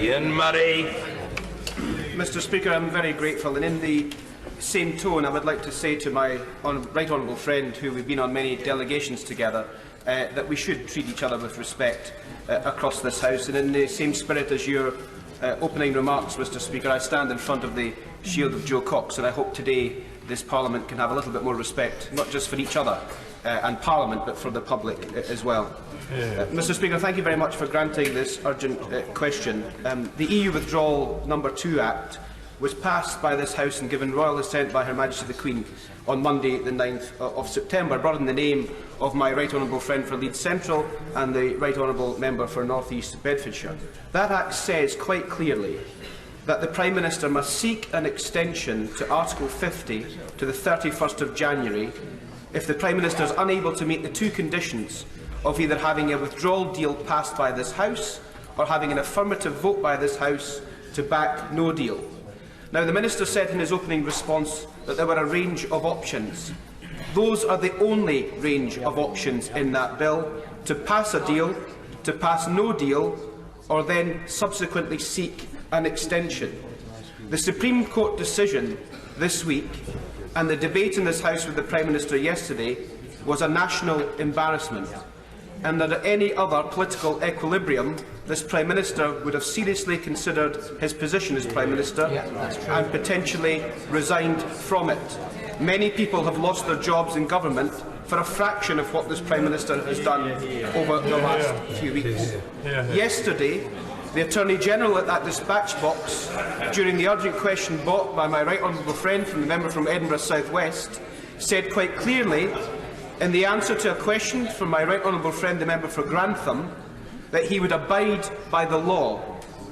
Ian Murray. Mr. Speaker, I'm very grateful, and in the same tone I would like to say to my right honourable friend, who we've been on many delegations together, that we should treat each other with respect across this House. And in the same spirit as your opening remarks, Mr. Speaker, I stand in front of the shield of Joe Cox, and I hope today this Parliament can have a little bit more respect, not just for each other and Parliament, but for the public as well. Mr. Speaker, thank you very much for granting this urgent question. The EU Withdrawal No. 2 Act was passed by this House and given royal assent by Her Majesty the Queen on Monday, the 9th of September, brought in the name of my right honourable friend for Leeds Central and the right honourable member for North East Bedfordshire. That Act says quite clearly that the Prime Minister must seek an extension to Article 50 to the 31st of January if the Prime Minister is unable to meet the two conditions of either having a withdrawal deal passed by this House or having an affirmative vote by this House to back no deal. Now, the Minister said in his opening response that there were a range of options. Those are the only range of options in that bill: to pass a deal, to pass no deal, or then subsequently seek an extension. The Supreme Court decision this week and the debate in this House with the Prime Minister yesterday was a national embarrassment, and under any other political equilibrium, this Prime Minister would have seriously considered his position as Prime Minister and potentially resigned from it. Many people have lost their jobs in government for a fraction of what this Prime Minister has done over the last few weeks. Yesterday, the Attorney-General at that dispatch box, during the urgent question brought by my right honourable friend from the member from Edinburgh South West, said quite clearly, in the answer to a question from my right honourable friend, the member for Grantham, that he would abide by the law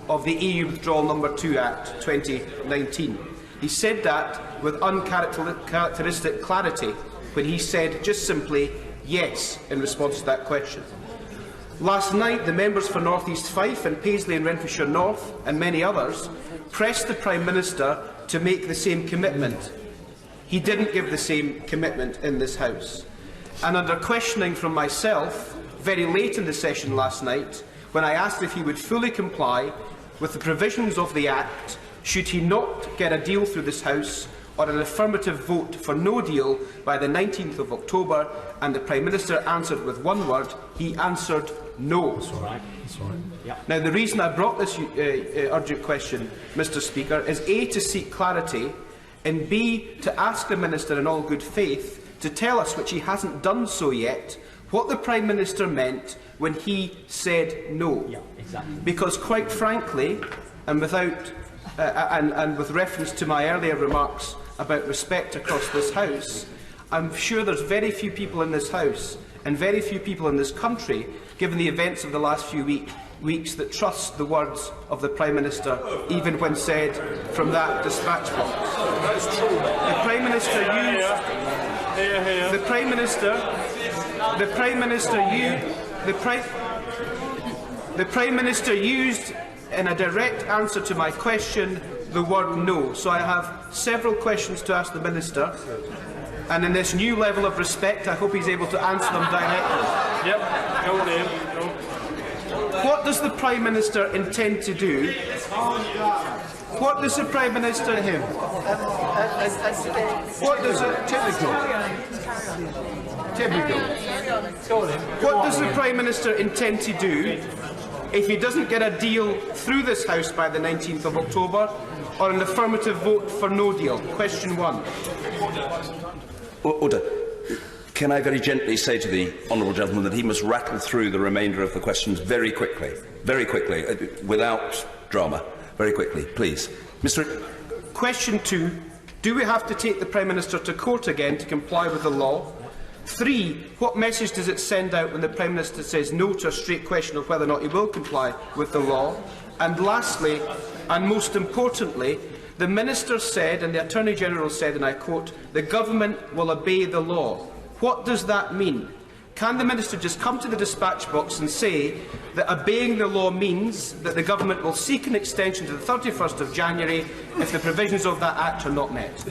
of the EU Withdrawal No. 2 Act 2019. He said that with uncharacteristic clarity when he said just simply yes in response to that question. Last night, the members for North East Fife and Paisley and Renfrewshire North and many others pressed the Prime Minister to make the same commitment. He didn't give the same commitment in this House. And under questioning from myself, very late in the session last night, when I asked if he would fully comply with the provisions of the Act, should he not get a deal through this House or an affirmative vote for no deal by the 19th of October, and the Prime Minister answered with one word, he answered no. That's all right. That's all right. Yep. Now, the reason I brought this urgent question, Mr. Speaker, is A, to seek clarity, and B, to ask the Minister in all good faith to tell us, which he hasn't done so yet, what the Prime Minister meant when he said no. Yeah, exactly. Because, quite frankly, and without and with reference to my earlier remarks about respect across this House, I'm sure there's very few people in this House and very few people in this country, given the events of the last few weeks, that trust the words of the Prime Minister, even when said from that dispatch box. The Prime Minister used. The Prime Minister. The Prime Minister used. The Prime Minister used, in a direct answer to my question, the word no. So I have several questions to ask the Minister, and in this new level of respect, I hope he's able to answer them directly. Yep, go on in. Go. What does the Prime Minister intend to do? What does the Prime Minister him? What does it typical? What does the Prime Minister intend to do if he doesn't get a deal through this House by the 19th of October, or an affirmative vote for no deal? Question one. Order. Can I very gently say to the honourable gentleman that he must rattle through the remainder of the questions very quickly, without drama, very quickly, please. Question two. Do we have to take the Prime Minister to court again to comply with the law? 3. What message does it send out when the Prime Minister says no to a straight question of whether or not he will comply with the law? And lastly, and most importantly, the Minister said, and the Attorney-General said, and I quote, "The government will obey the law." What does that mean? Can the Minister just come to the dispatch box and say that obeying the law means that the government will seek an extension to the 31st of January if the provisions of that Act are not met?